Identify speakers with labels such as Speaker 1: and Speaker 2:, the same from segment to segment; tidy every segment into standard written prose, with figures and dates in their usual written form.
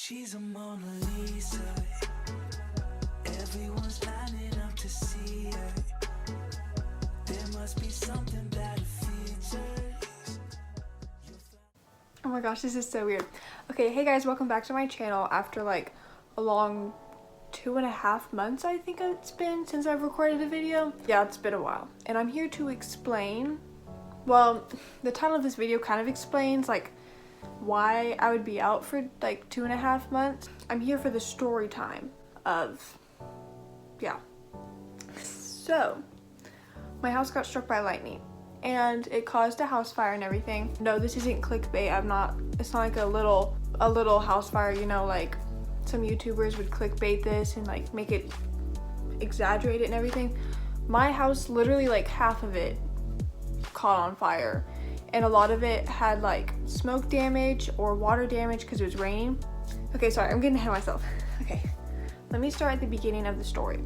Speaker 1: She's a Mona Lisa. Everyone's lining up to see her. There must be something about her features.
Speaker 2: Oh my gosh, this is so weird. Okay, hey guys, welcome back to my channel after like a long 2.5 months, I think it's been since I've recorded a video. Yeah, it's been a while. And I'm here to explain, well, the title of this video kind of explains like why I would be out for like 2.5 months. I'm here for the story time of, yeah. So, my house got struck by lightning and it caused a house fire and everything. No, this isn't clickbait. It's not like a little house fire, you know, like some YouTubers would clickbait this and like make it exaggerate it and everything. My house, literally like half of it caught on fire. And a lot of it had like smoke damage or water damage because it was raining. Okay, sorry, I'm getting ahead of myself. Okay, let me start at the beginning of the story.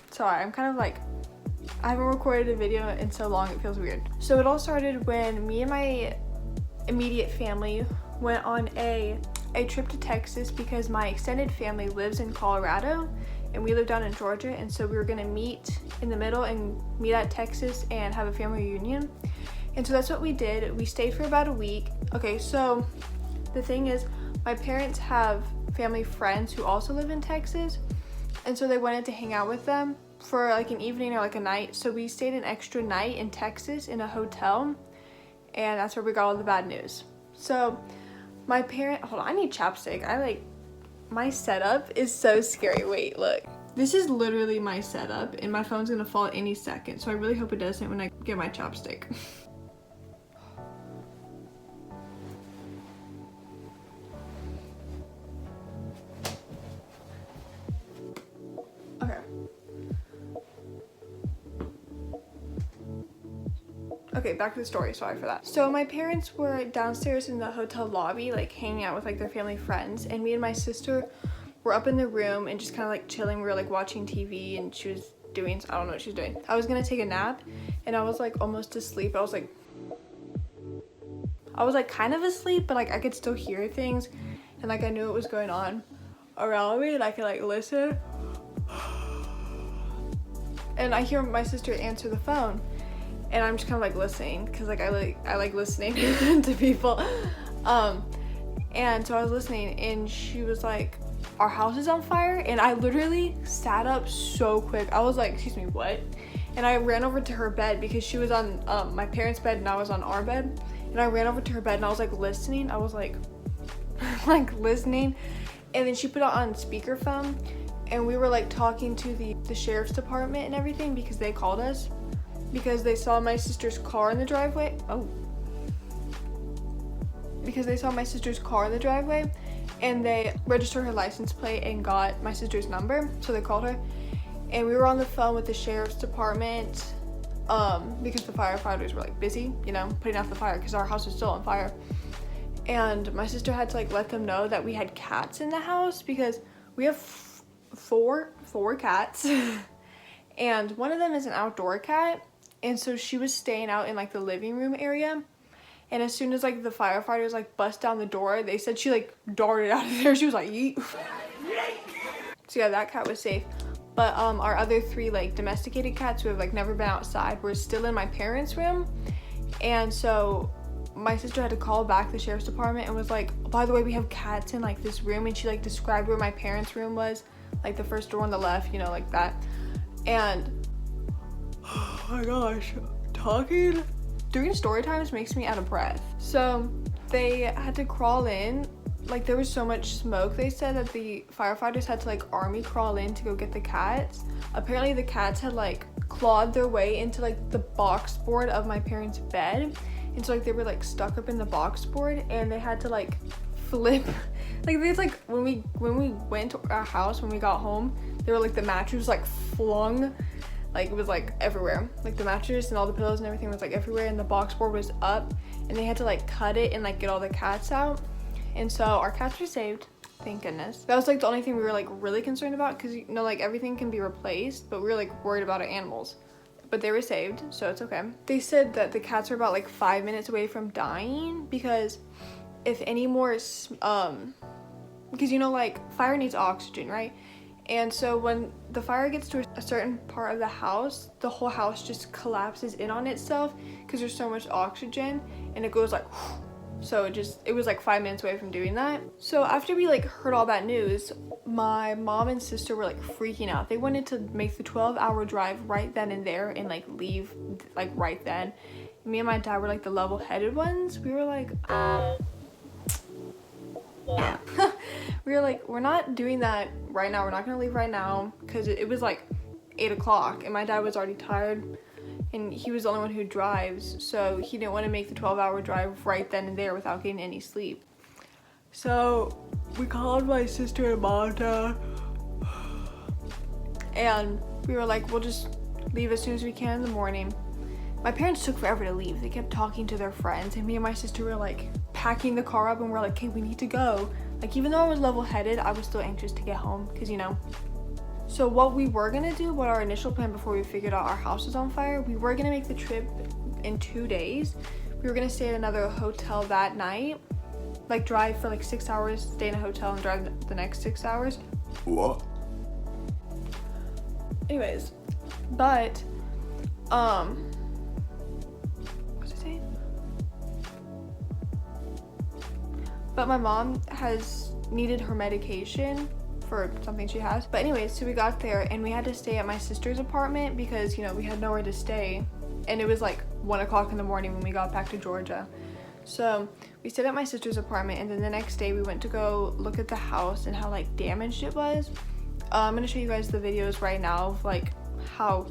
Speaker 2: Sorry, I'm kind of like, I haven't recorded a video in so long, it feels weird. So it all started when me and my immediate family went on a trip to Texas because my extended family lives in Colorado and we live down in Georgia, and so we were gonna meet in the middle and meet at Texas and have a family reunion. And so that's what we did. We stayed for about a week. Okay, so the thing is, my parents have family friends who also live in Texas, and so they wanted to hang out with them for like an evening or like a night. So we stayed an extra night in Texas in a hotel, and that's where we got all the bad news. So my hold on, I need chapstick. My setup is so scary. Wait, look. This is literally my setup and my phone's gonna fall at any second, so I really hope it doesn't when I get my chopstick. Okay, back to the story, sorry for that. So my parents were downstairs in the hotel lobby, like hanging out with like their family friends, and me and my sister were up in the room and just kind of like chilling. We were like watching TV and she was doing, I don't know what she was doing. I was gonna take a nap and I was like almost asleep. I was like kind of asleep, but like I could still hear things and like I knew what was going on around me and I could like listen. And I hear my sister answer the phone. And I'm just kind of like listening because like I like listening to people. And so I was listening and she was like, our house is on fire. And I literally sat up so quick. I was like, excuse me, what? And I ran over to her bed because she was on my parents' bed and I was on our bed. And I ran over to her bed and I was like listening. I was like, like listening. And then she put it on speakerphone and we were like talking to the sheriff's department and everything because they called us. Because they saw my sister's car in the driveway. Because they saw my sister's car in the driveway and they registered her license plate and got my sister's number. So they called her and we were on the phone with the sheriff's department because the firefighters were like busy, you know, putting out the fire because our house was still on fire. And my sister had to like let them know that we had cats in the house because we have four cats and one of them is an outdoor cat. And so she was staying out in like the living room area. And as soon as like the firefighters like bust down the door, they said she like darted out of there. She was like, yeet. So yeah, that cat was safe. But our other 3 like domesticated cats who have like never been outside were still in my parents' room. And so my sister had to call back the sheriff's department and was like, by the way, we have cats in like this room. And she like described where my parents' room was, like the first door on the left, you know, like that. And oh my gosh, doing story times makes me out of breath. So they had to crawl in, like there was so much smoke. They said that the firefighters had to like army crawl in to go get the cats. Apparently the cats had like clawed their way into like the box board of my parents' bed. And so like they were like stuck up in the box board and they had to like flip. Like it's like when we went to our house, when we got home, they were like the mattress was like flung. Like it was like everywhere, like the mattress and all the pillows and everything was like everywhere and the box board was up and they had to like cut it and like get all the cats out. And so our cats were saved, thank goodness. That was like the only thing we were like really concerned about because you know like everything can be replaced, but we were like worried about our animals. but they were saved, so it's okay. They said that the cats are about like 5 minutes away from dying because if any more, because you know, like fire needs oxygen, right? And so when the fire gets to a certain part of the house, the whole house just collapses in on itself because there's so much oxygen, and it goes like, so it was like 5 minutes away from doing that. So after we like heard all that news, my mom and sister were like freaking out. They wanted to make the 12-hour drive right then and there and like leave like right then. Me and my dad were like the level-headed ones. We were like, yeah. We were like, we're not doing that right now. We're not gonna leave right now, because it was like 8 o'clock and my dad was already tired, and he was the only one who drives, so he didn't want to make the 12-hour drive right then and there without getting any sleep. So we called my sister and mom, and we were like, we'll just leave as soon as we can in the morning. My parents took forever to leave. They kept talking to their friends, and me and my sister were like packing the car up, and we're like, okay, we need to go. Like, even though I was level-headed, I was still anxious to get home, because you know. So what we were gonna do, what our initial plan before we figured out our house was on fire, we were gonna make the trip in 2 days. We were gonna stay at another hotel that night, like drive for like 6 hours, stay in a hotel, and drive the next 6 hours.
Speaker 3: What?
Speaker 2: Anyways, but what was I saying? But my mom has needed her medication for something she has. But anyways, so we got there and we had to stay at my sister's apartment because, you know, we had nowhere to stay. And it was like 1 o'clock in the morning when we got back to Georgia. So we stayed at my sister's apartment, and then the next day we went to go look at the house and how like damaged it was. I'm gonna show you guys the videos right now of like how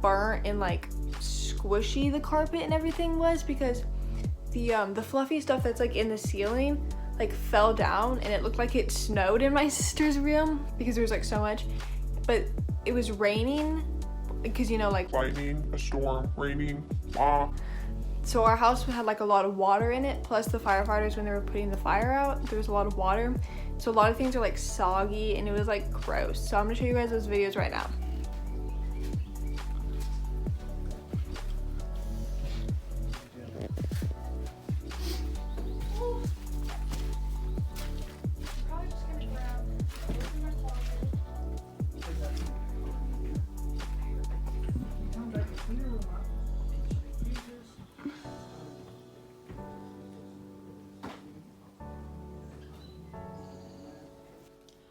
Speaker 2: burnt and like squishy the carpet and everything was, because the fluffy stuff that's like in the ceiling like fell down, and it looked like it snowed in my sister's room because there was like so much. But it was raining because, you know, like
Speaker 3: Lightning, a storm, raining,
Speaker 2: so our house had like a lot of water in it, plus the firefighters, when they were putting the fire out, there was a lot of water, so a lot of things are like soggy and it was like gross. So I'm gonna show you guys those videos right now.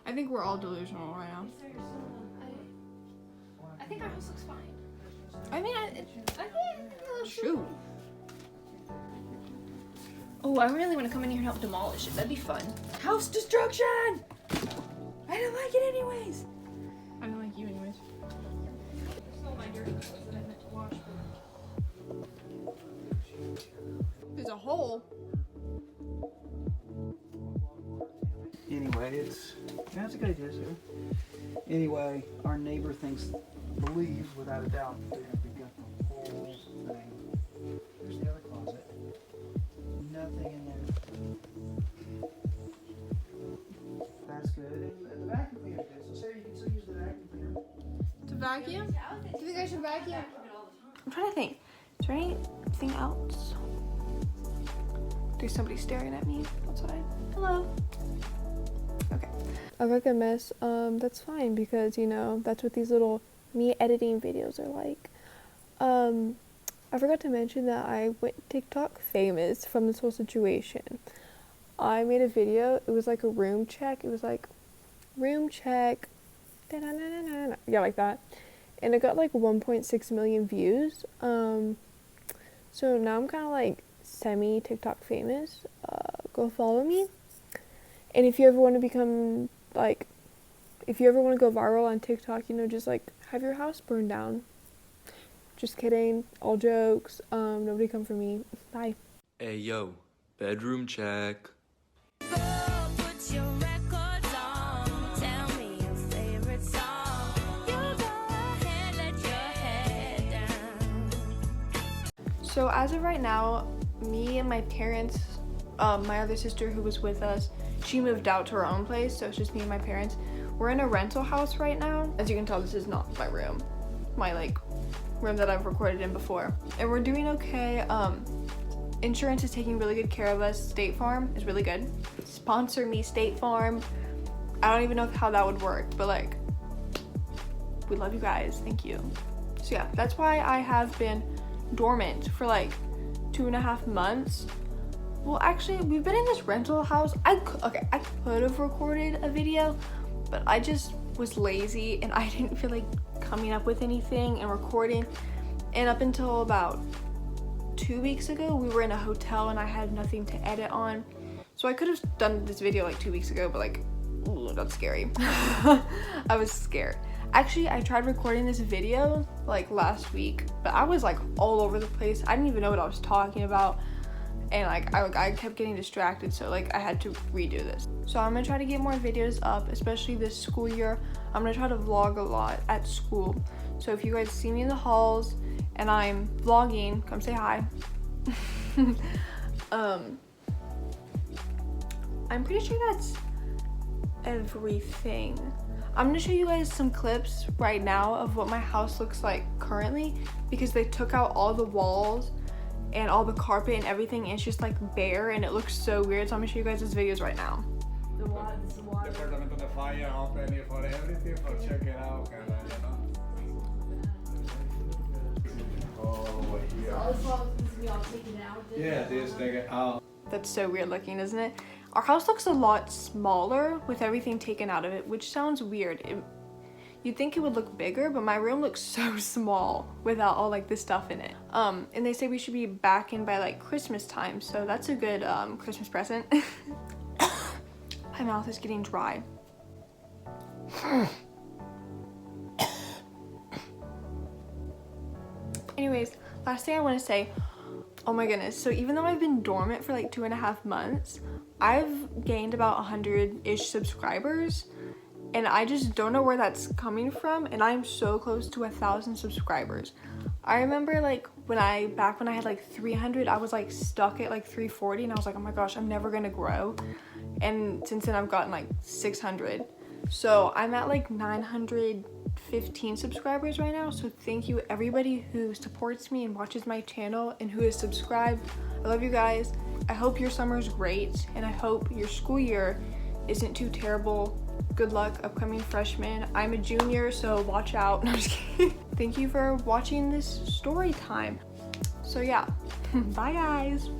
Speaker 2: I think we're all delusional right now.
Speaker 4: I think our house looks fine.
Speaker 2: I mean, shoot.
Speaker 4: Oh, I really want to come in here and help demolish it. That'd be fun. House destruction! I don't like it anyways.
Speaker 2: I don't like you anyways. There's a hole.
Speaker 5: Anyway, that's a good idea, sir. Anyway, our neighbor believes without a doubt that we got the whole thing. There's the other closet. Nothing in there. That's good. And the vacuum cleaner is good. So Sarah, you can still use the vacuum cleaner.
Speaker 2: To vacuum? Do you think I should vacuum? I'm trying to think. Is there anything else? There's somebody staring at me outside. Hello. Okay. I make a mess. That's fine, because, you know, that's what these little me editing videos are like. I forgot to mention that I went TikTok famous from this whole situation. I made a video. It was like a room check. It was like room check. Da-da-da-da-da. Yeah, like that. And it got like 1.6 million views. So now I'm kind of like semi TikTok famous. Go follow me. And if you ever want to become like, if you ever want to go viral on TikTok, you know, just like have your house burned down. Just kidding. All jokes. Nobody come for me. Bye.
Speaker 6: Hey yo, bedroom check.
Speaker 2: So as of right now, me and my parents, my other sister who was with us, she moved out to her own place, so it's just me and my parents. We're in a rental house right now. As you can tell, this is not my room. my like room that I've recorded in before. And we're doing okay. Insurance is taking really good care of us. State Farm is really good. Sponsor me, State Farm. I don't even know how that would work, but like, we love you guys. Thank you. So yeah, that's why I have been dormant for like 2.5 months. Well, actually, we've been in this rental house. I could have recorded a video, but I just was lazy and I didn't feel like coming up with anything and recording. And up until about 2 weeks ago, we were in a hotel and I had nothing to edit on. So I could have done this video like 2 weeks ago, but like, ooh, that's scary. I was scared. Actually, I tried recording this video like last week, but I was like all over the place. I didn't even know what I was talking about. And like I kept getting distracted, so like I had to redo this. So I'm gonna try to get more videos up, especially this school year. I'm gonna try to vlog a lot at school. So if you guys see me in the halls and I'm vlogging, come say hi. I'm pretty sure that's everything. I'm gonna show you guys some clips right now of what my house looks like currently, because they took out all the walls and all the carpet and everything, and it's just like bare and it looks so weird. So I'm gonna show you guys these videos right now.
Speaker 7: Departamento de fire, open for everything, for check it out, kind of, you know. Oh, yeah, this thing out.
Speaker 2: That's so weird looking, isn't it? Our house looks a lot smaller with everything taken out of it, which sounds weird. You'd think it would look bigger, but my room looks so small without all like this stuff in it. And they say we should be back in by like Christmas time, so that's a good Christmas present. My mouth is getting dry. Anyways, last thing I want to say, oh my goodness, so even though I've been dormant for like 2.5 months, I've gained about 100-ish subscribers, and I just don't know where that's coming from, and I'm so close to 1,000 subscribers. I remember like back when I had like 300, I was like stuck at like 340, and I was like, oh my gosh, I'm never gonna grow. And since then I've gotten like 600. So I'm at like 915 subscribers right now. So thank you everybody who supports me and watches my channel and who is subscribed. I love you guys. I hope your summer's great, and I hope your school year isn't too terrible. Good luck, upcoming freshmen. I'm a junior, so watch out. No, I'm just kidding. Thank you for watching this story time. So yeah, bye guys.